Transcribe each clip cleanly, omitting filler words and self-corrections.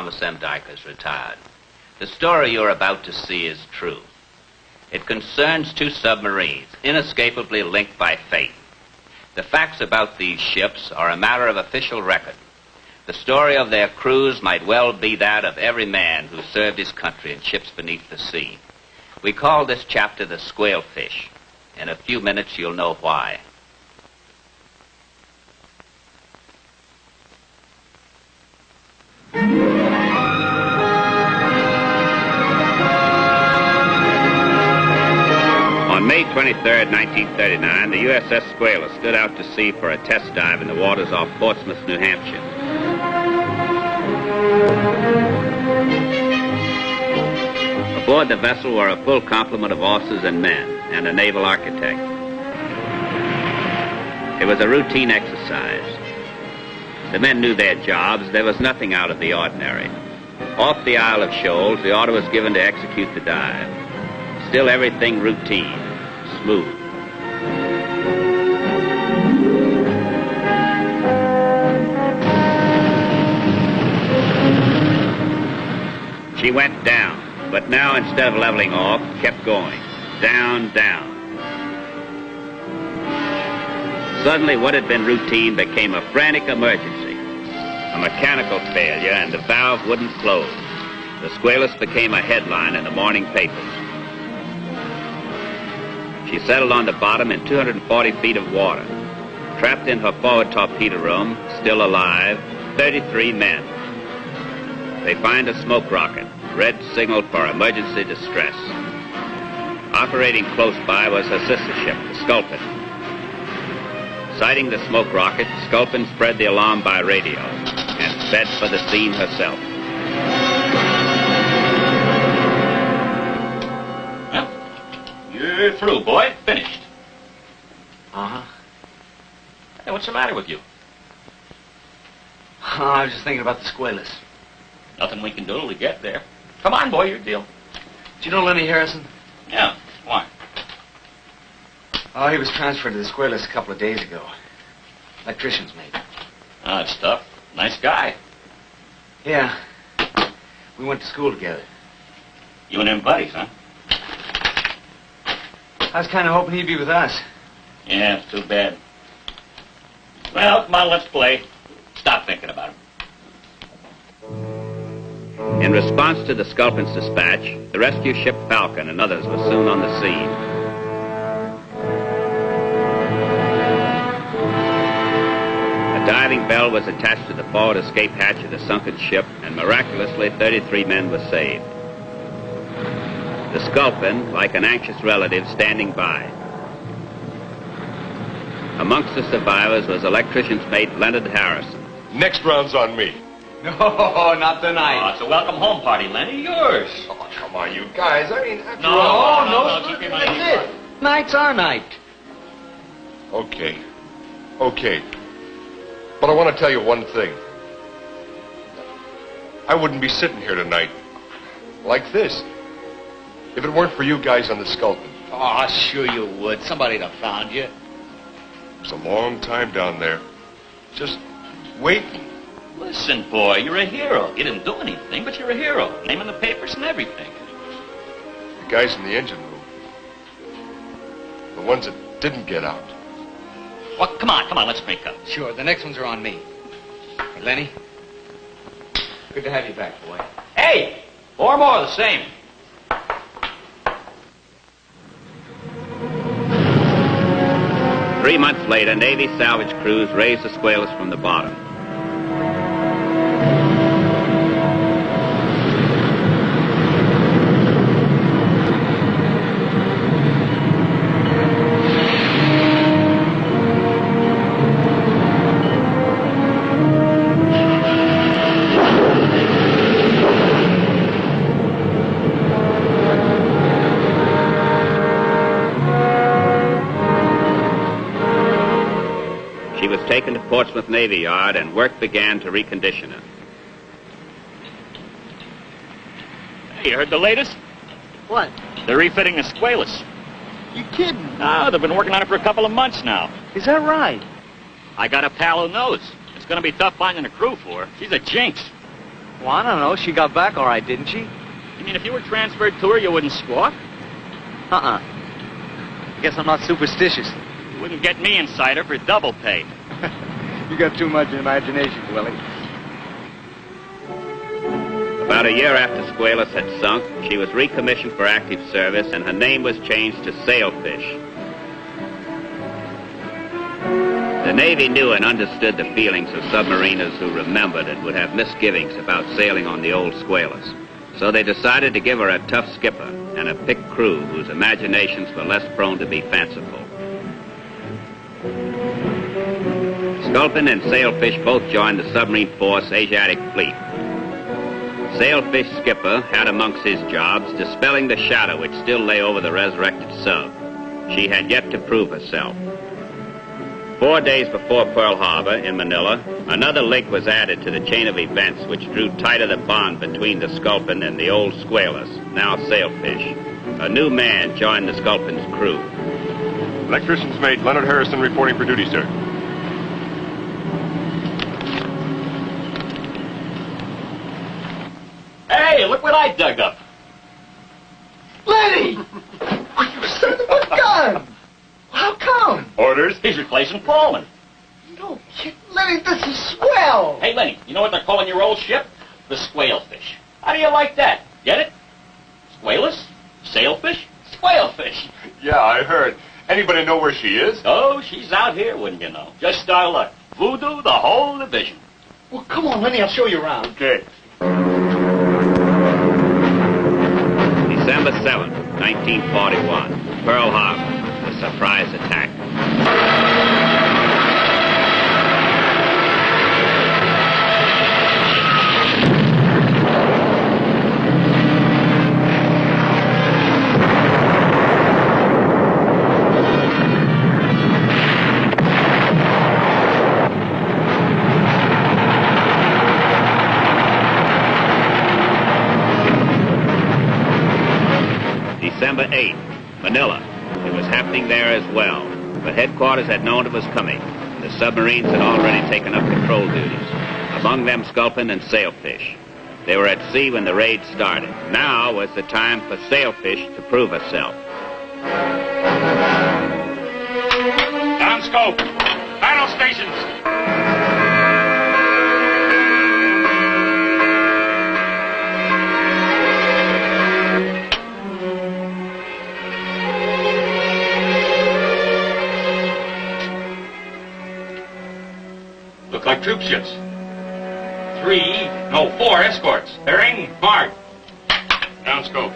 Thomas M. Dykers, retired. The story you're about to see is true. It concerns two submarines, inescapably linked by fate. The facts about these ships are a matter of official record. The story of their crews might well be that of every man who served his country in ships beneath the sea. We call this chapter the Squailfish. In a few minutes, you'll know why. On May 23rd, 1939, the USS Squailfish stood out to sea for a test dive in the waters off Portsmouth, New Hampshire. Aboard the vessel were a full complement of officers and men, and a naval architect. It was a routine exercise. The men knew their jobs. There was nothing out of the ordinary. Off the Isle of Shoals, the order was given to execute the dive. Still everything routine, smooth. She went down, but now instead of leveling off, kept going. Down, down. Suddenly, what had been routine became a frantic emergency. A mechanical failure, and the valve wouldn't close. The Squailfish became a headline in the morning papers. She settled on the bottom in 240 feet of water. Trapped in her forward torpedo room, still alive, 33 men. They find a smoke rocket, red signal for emergency distress. Operating close by was her sister ship, the Squailfish. Sighting the smoke rocket, Squailfish spread the alarm by radio and sped for the scene herself. Well, you're through, boy. Finished. Uh-huh. Hey, what's the matter with you? Oh, I was just thinking about the Squailfish. Nothing we can do till we get there. Come on, boy, your deal. Do you know Lenny Harrison? Yeah, why? Oh, he was transferred to the Squailfish a couple of days ago. Electrician's mate. Ah, that's tough. Nice guy. Yeah. We went to school together. You and him buddies, huh? I was kind of hoping he'd be with us. Yeah, it's too bad. Well, come on, let's play. Stop thinking about him. In response to the Squalpin's dispatch, the rescue ship Falcon and others were soon on the scene. A diving bell was attached to the forward escape hatch of the sunken ship, and miraculously 33 men were saved. The Squalpin, like an anxious relative, standing by. Amongst the survivors was electrician's mate Leonard Harrison. Next round's on me. No, not tonight. Oh, it's a welcome home party, Lenny. Yours. Oh, come on, you guys. I mean, after No, all... no, keep your money. That's it. Night's our night. Okay. But I want to tell you one thing. I wouldn't be sitting here tonight like this if it weren't for you guys on the Squalpin. Oh, sure you would. Somebody'd have found you. It was a long time down there. Just waiting. Listen, boy, you're a hero. You didn't do anything, but you're a hero. Name in the papers and everything. The guys in the engine room. The ones that didn't get out. Well, come on, let's make up. Sure, the next ones are on me. Hey, Lenny. Good to have you back, boy. Hey, 4 more of the same. Three months later, Navy salvage crews raised the Squailfish from the bottom. She was taken to Portsmouth Navy Yard, and work began to recondition her. Hey, you heard the latest? What? They're refitting the Squailfish. You kidding? No, they've been working on it for a couple of months now. Is that right? I got a pal who knows. It's going to be tough finding a crew for her. She's a jinx. Well, I don't know. She got back all right, didn't she? You mean if you were transferred to her, you wouldn't squawk? Uh-uh. I guess I'm not superstitious. You wouldn't get me inside her for double pay. You got too much imagination, Willie. About a year after Squalus had sunk, she was recommissioned for active service, and her name was changed to Sailfish. The Navy knew and understood the feelings of submariners who remembered and would have misgivings about sailing on the old Squalus. So they decided to give her a tough skipper and a picked crew whose imaginations were less prone to be fanciful. Sculpin and Sailfish both joined the submarine force Asiatic Fleet. Sailfish skipper had amongst his jobs dispelling the shadow which still lay over the resurrected sub. She had yet to prove herself. 4 days before Pearl Harbor in Manila, another link was added to the chain of events which drew tighter the bond between the Sculpin and the old Squalus, now Sailfish. A new man joined the Sculpin's crew. Electrician's mate Leonard Harrison reporting for duty, sir. Hey, look what I dug up. Lenny! You son of a gun! How come? Orders. He's replacing Paulman. No, kid, Lenny, this is swell! Hey, Lenny, you know what they're calling your old ship? The Squailfish. How do you like that? Get it? Squalus? Sailfish? Squailfish. Yeah, I heard. Anybody know where she is? Oh, she's out here, wouldn't you know? Just our luck. Voodoo the whole division. Well, come on, Lenny, I'll show you around. Okay. December 7th, 1941, Pearl Harbor, the surprise attack. December 8th, Manila. It was happening there as well, but headquarters had known it was coming. The submarines had already taken up control duties, among them Sculpin and Sailfish. They were at sea when the raid started. Now was the time for Sailfish to prove herself. Down scope. Battle stations. Look like troop ships. 4 escorts. Bearing, mark. Down scope.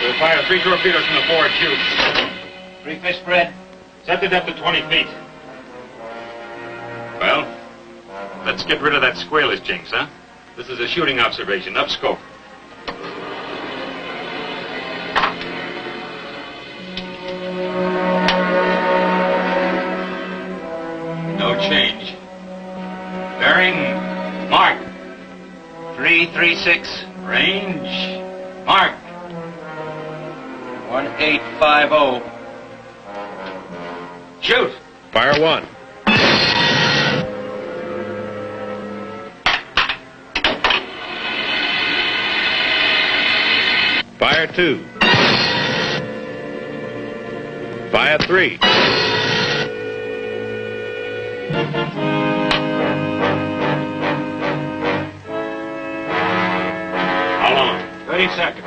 We'll fire 3 torpedoes from the forward tubes. 3 fish spread. Set the depth to 20 feet. Well, let's get rid of that Squalus jinx, huh? This is a shooting observation, up scope. No change. Bearing, mark. 336. Range, mark. 1850. Shoot. Fire 1. Fire 2. Fire 3. How long? 30 seconds.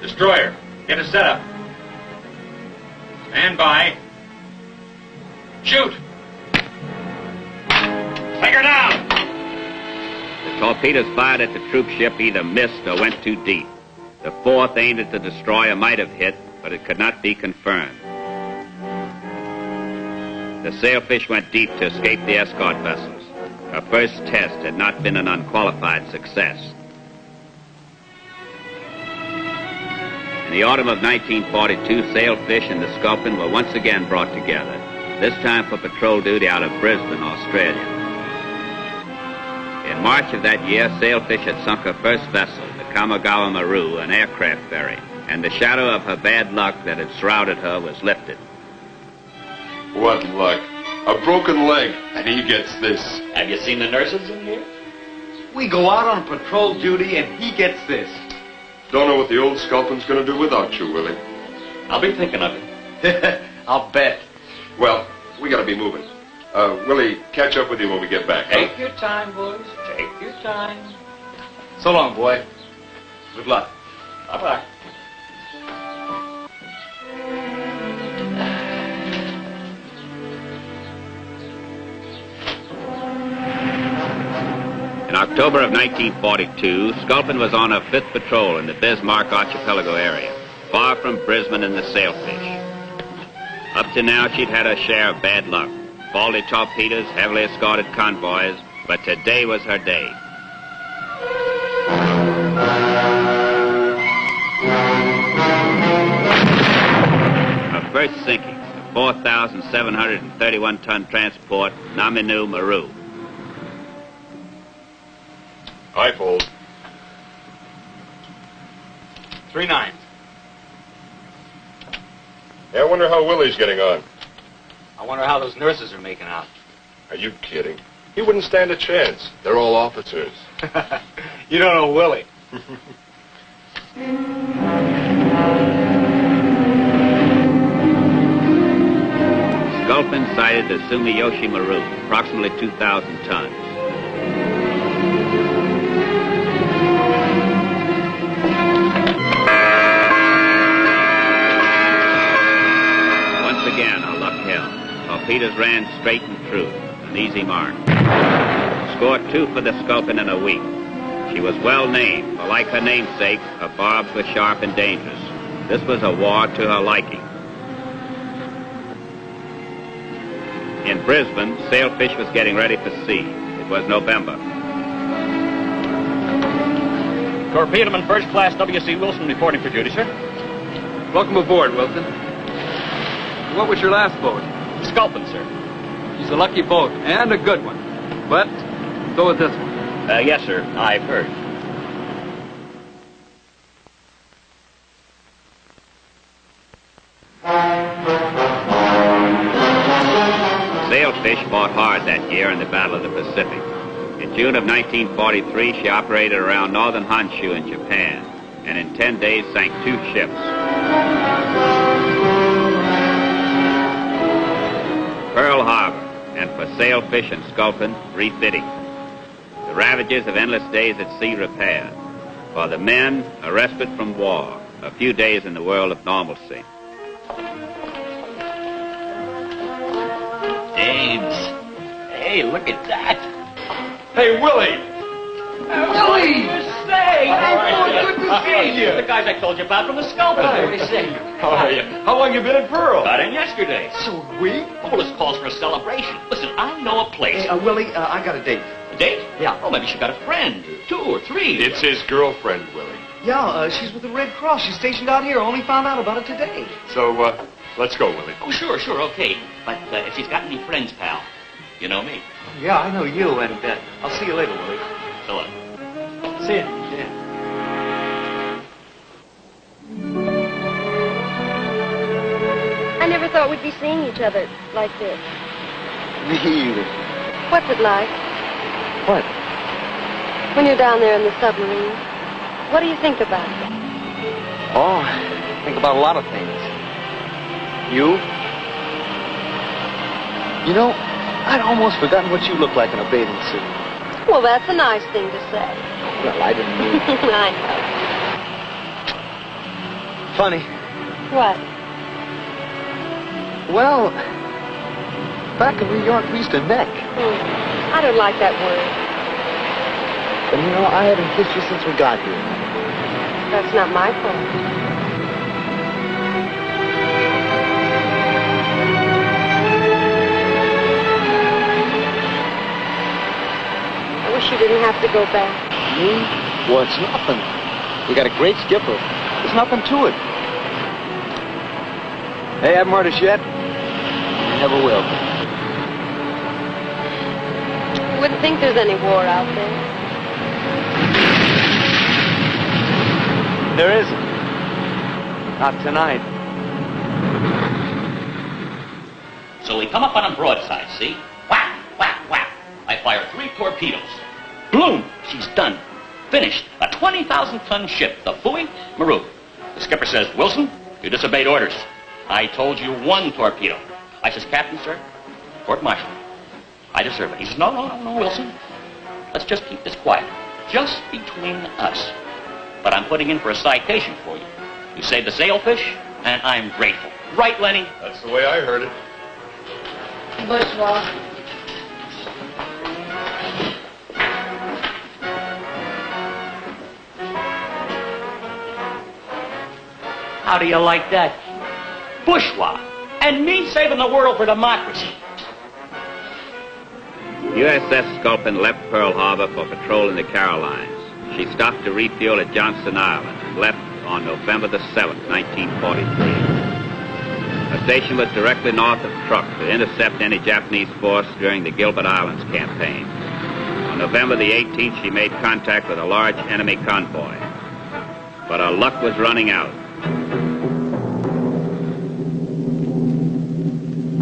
Destroyer, get a setup. Stand by. Shoot! Take her down! The torpedoes fired at the troop ship either missed or went too deep. The 4th aimed at the destroyer might have hit, but it could not be confirmed. The Sailfish went deep to escape the escort vessels. Her first test had not been an unqualified success. In the autumn of 1942, Sailfish and the Sculpin were once again brought together, this time for patrol duty out of Brisbane, Australia. In March of that year, Sailfish had sunk her first vessel, the Kamagawa Maru, an aircraft ferry, and the shadow of her bad luck that had shrouded her was lifted. What luck. A broken leg, and he gets this. Have you seen the nurses in here? We go out on patrol duty, and he gets this. Don't know what the old Sculpin's gonna do without you, Willie. I'll be thinking of it. I'll bet. Well, we gotta be moving. Willie, catch up with you when we get back. Take your time, boys. Take your time. So long, boy. Good luck. Bye-bye. In October of 1942, Sculpin was on her fifth patrol in the Bismarck Archipelago area, far from Brisbane and the Sailfish. Up to now, she'd had her share of bad luck. Faulty torpedoes, heavily escorted convoys, but today was her day. Her first sinking, the 4,731-ton transport Naminu Maru. High fold. 3 9. Yeah, I wonder how Willie's getting on. I wonder how those nurses are making out. Are you kidding? He wouldn't stand a chance. They're all officers. You don't know Willie. Sculpin sighted the Sumiyoshi Maru, approximately 2,000 tons. Once again, our luck held. Torpedoes ran straight and true, an easy mark. Scored 2 for the Sculpin in a week. She was well named, for like her namesake, her barbs were sharp and dangerous. This was a war to her liking. In Brisbane, Sailfish was getting ready for sea. It was November. Torpedoman First Class W.C. Wilson reporting for duty, sir. Welcome aboard, Wilson. What was your last boat? Sculpin, sir. She's a lucky boat, and a good one. But so is this one. Yes, sir. I've heard. Sailfish fought hard that year in the Battle of the Pacific. In June of 1943, she operated around northern Honshu in Japan, and in 10 days sank 2 ships. Pearl Harbor, and for Sailfish and Sculpin, refitting. The ravages of endless days at sea repaired. For the men, a respite from war, a few days in the world of normalcy. Dames. Hey, look at that. Hey, Willie! Willie! Say, Good to see you. The guys I told you about from the Sculpin. Hi. What do you say? How are you? How long you been in Pearl? Got in yesterday. Sweet. Oh, this calls for a celebration. Listen, I know a place. Hey, Willie, I got a date. A date? Yeah. Oh, maybe she got a friend. 2 or 3. It's his girlfriend, Willie. Yeah, she's with the Red Cross. She's stationed out here. Only found out about it today. So, let's go, Willie. Oh, sure, okay. But if she's got any friends, pal, you know me. Yeah, I know you, and I'll see you later, Willie. So long. See ya. Yeah. I never thought we'd be seeing each other like this. Me either. What's it like What? when you're down there in the submarine? What do you think about? Oh, I think about a lot of things. You? You know, I'd almost forgotten what you look like in a bathing suit. Well, that's a nice thing to say. Well, I didn't mean... I know. Funny. What? Well, back in New York, we used to neck. I don't like that word. But, you know, I haven't kissed you since we got here. That's not my fault. I wish you didn't have to go back. Me? Well, it's nothing. We got a great skipper. There's nothing to it. They haven't heard us yet. They never will. You wouldn't think there's any war out there. There isn't. Not tonight. So we come up on him broadside, see? Whack, whack, whack. I fire 3 torpedoes. Bloom, she's done. Finished. A 20,000-ton ship, the Fui Maru. The skipper says, Wilson, you disobeyed orders. I told you 1 torpedo. I says, Captain, sir, court-martial. I deserve it. He says, no, Wilson. Let's just keep this quiet. Just between us. But I'm putting in for a citation for you. You saved the sailfish, and I'm grateful. Right, Lenny? That's the way I heard it. Bourgeois. How do you like that? Bourgeois. And me saving the world for democracy. USS Sculpin left Pearl Harbor for patrol in the Carolines. She stopped to refuel at Johnston Island and left on November the 7th, 1943. Her station was directly north of Truk to intercept any Japanese force during the Gilbert Islands campaign. On November the 18th, she made contact with a large enemy convoy. But her luck was running out.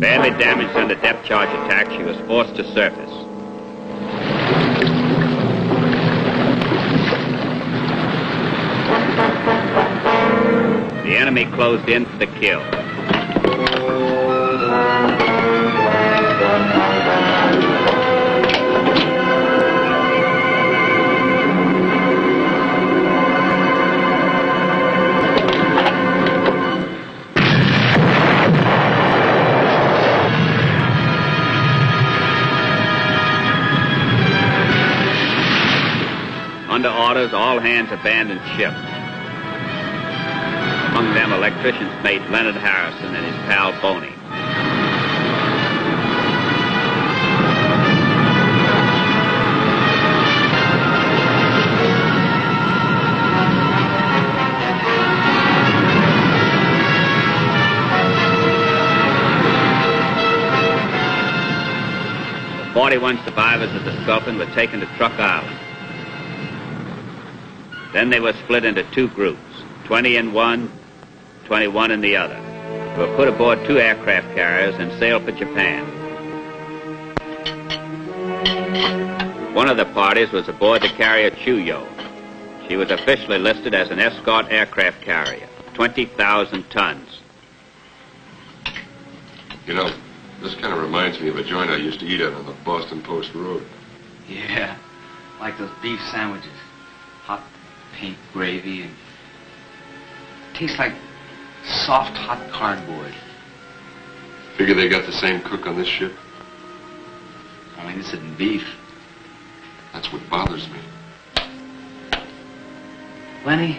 Badly damaged under depth charge attack, she was forced to surface. The enemy closed in for the kill. Under orders, all hands abandoned ship. Among them, electrician's mate Leonard Harrison and his pal Boney. The 41 survivors of the Sculpin were taken to Truk Island. Then they were split into 2 groups, 20 in one, 21 in the other. They were put aboard 2 aircraft carriers and sailed for Japan. One of the parties was aboard the carrier Chuyo. She was officially listed as an escort aircraft carrier, 20,000 tons. You know, this kind of reminds me of a joint I used to eat at on the Boston Post Road. Yeah, like those beef sandwiches. Hot pink gravy and tastes like soft, hot cardboard. Figure they got the same cook on this ship? Only this isn't beef. That's what bothers me. Lenny,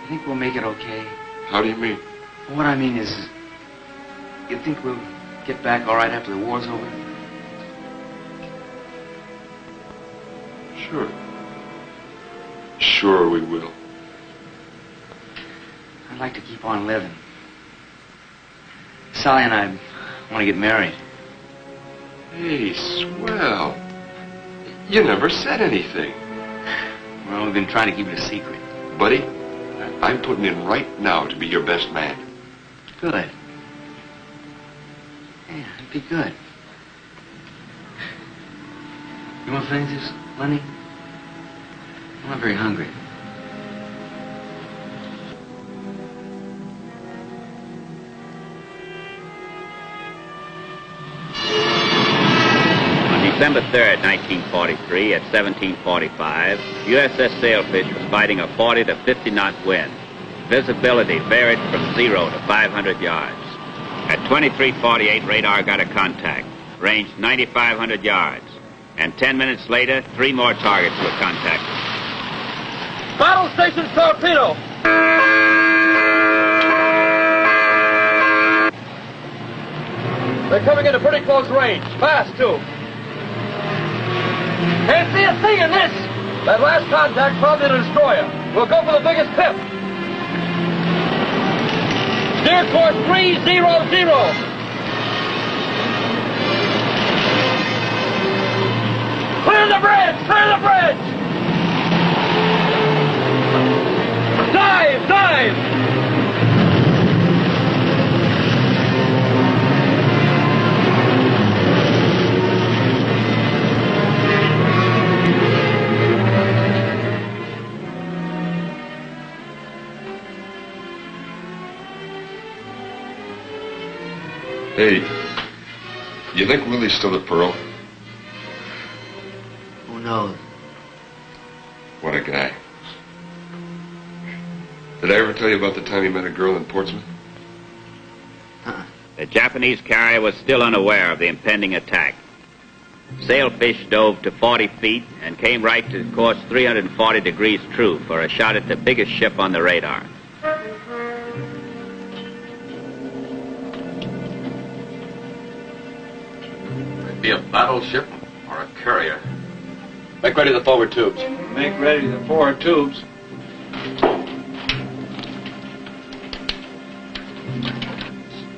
you think we'll make it okay? How do you mean? What I mean is, you think we'll get back all right after the war's over? Sure. Sure we will. I'd like to keep on living. Sally and I want to get married. Hey, swell. You never said anything. Well, we've been trying to keep it a secret. Buddy, I'm putting in right now to be your best man. Good. Yeah, it'd be good. You want to finish this, Lenny? I'm not very hungry. On December 3rd, 1943, at 1745, USS Sailfish was fighting a 40 to 50 knot wind. Visibility varied from 0 to 500 yards. At 23:48, radar got a contact, ranged 9,500 yards. And 10 minutes later, 3 more targets were contacted. Battle station torpedo! They're coming into pretty close range. Fast, too. Can't see a thing in this. That last contact probably a destroyer. We'll go for the biggest pip. Steer course 300. Clear the bridge! Clear the bridge! Dive! Dive! Hey, you think Willie's still at Pearl? Who knows? What a guy. Did I ever tell you about the time he met a girl in Portsmouth? The Japanese carrier was still unaware of the impending attack. Sailfish dove to 40 feet and came right to course 340 degrees true for a shot at the biggest ship on the radar. Be a battleship or a carrier. Make ready the forward tubes. Make ready the forward tubes.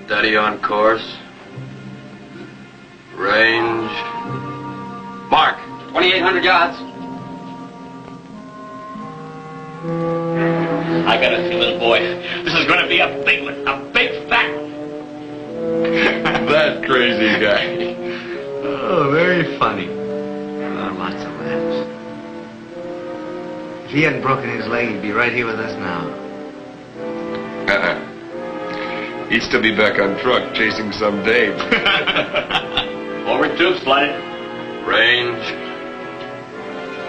Steady on course. Range. Mark. 2,800 yards. I got a feeling, boy, this is going to be a big one, a big fat one. That crazy guy. Oh, very funny. Oh, lots of laughs. If he hadn't broken his leg, he'd be right here with us now. He'd still be back on truck chasing some dame. Forward tubes flooded. Range.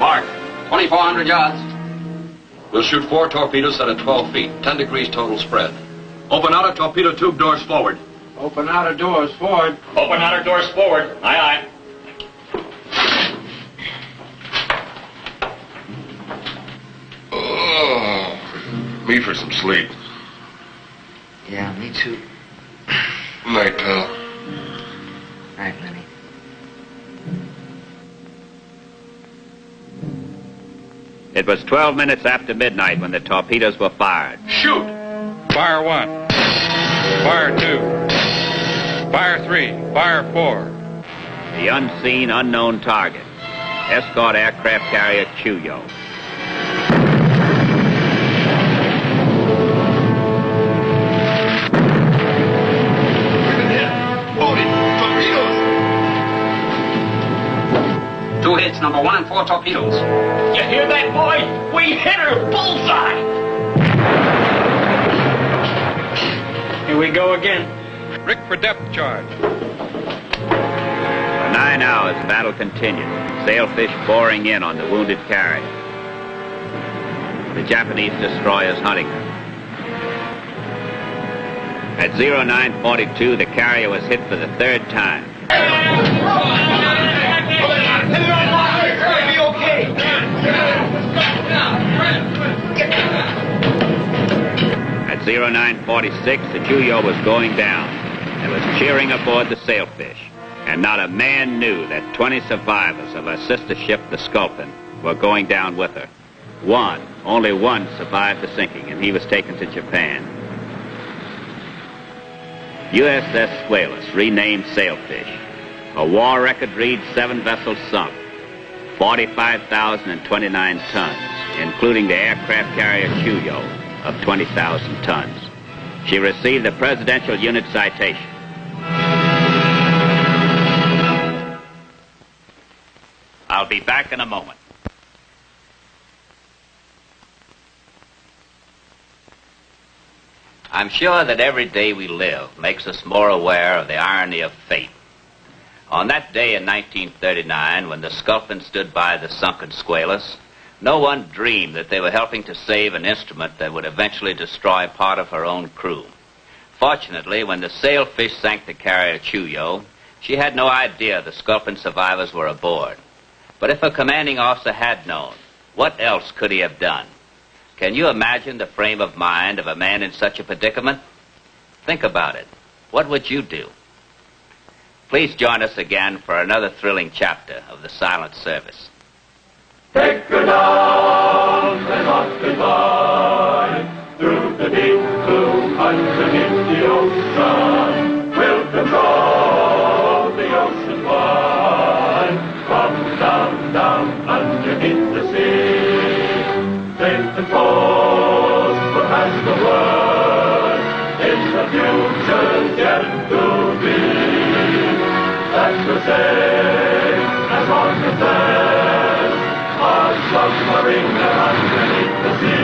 Mark. 2,400 yards. We'll shoot 4 torpedoes set at 12 feet. 10 degrees total spread. Open outer torpedo tube doors forward. Open outer doors forward. Open outer doors forward. Aye, aye. Oh, me for some sleep. Yeah, me too. Night, pal. Night, Lenny. It was 12 minutes after midnight when the torpedoes were fired. Shoot! Fire 1. Fire 2. Fire 3. Fire 4. The unseen, unknown target, escort aircraft carrier Chuyo. Two hits, number 1 and 4 torpedoes. You hear that, boy? We hit her bullseye. Here we go again. Rick for depth charge. For 9 hours, the battle continued, sailfish boring in on the wounded carrier. The Japanese destroyers hunting her. At 0942, the carrier was hit for the 3rd time. At 0946, the Chuyo was going down and was cheering aboard the Sailfish. And not a man knew that 20 survivors of her sister ship, the Sculpin, were going down with her. Only one survived the sinking, and he was taken to Japan. USS Squailfish, renamed Sailfish. A war record reads 7 vessels sunk, 45,029 tons, including the aircraft carrier Chuyo of 20,000 tons. She received the Presidential Unit Citation. I'll be back in a moment. I'm sure that every day we live makes us more aware of the irony of fate. On that day in 1939, when the Sculpin stood by the sunken Squailus, no one dreamed that they were helping to save an instrument that would eventually destroy part of her own crew. Fortunately, when the Sailfish sank the carrier Chuyo, she had no idea the Sculpin survivors were aboard. But if a commanding officer had known, what else could he have done? Can you imagine the frame of mind of a man in such a predicament? Think about it. What would you do? Please join us again for another thrilling chapter of the Silent Service. Take her down and not goodbye through the deep blue underneath the ocean. We'll control the ocean wide from down, down underneath the sea. Faith and force will pass the word in the future's yet to be. That we're safe as long as there's a submarine underneath the sea.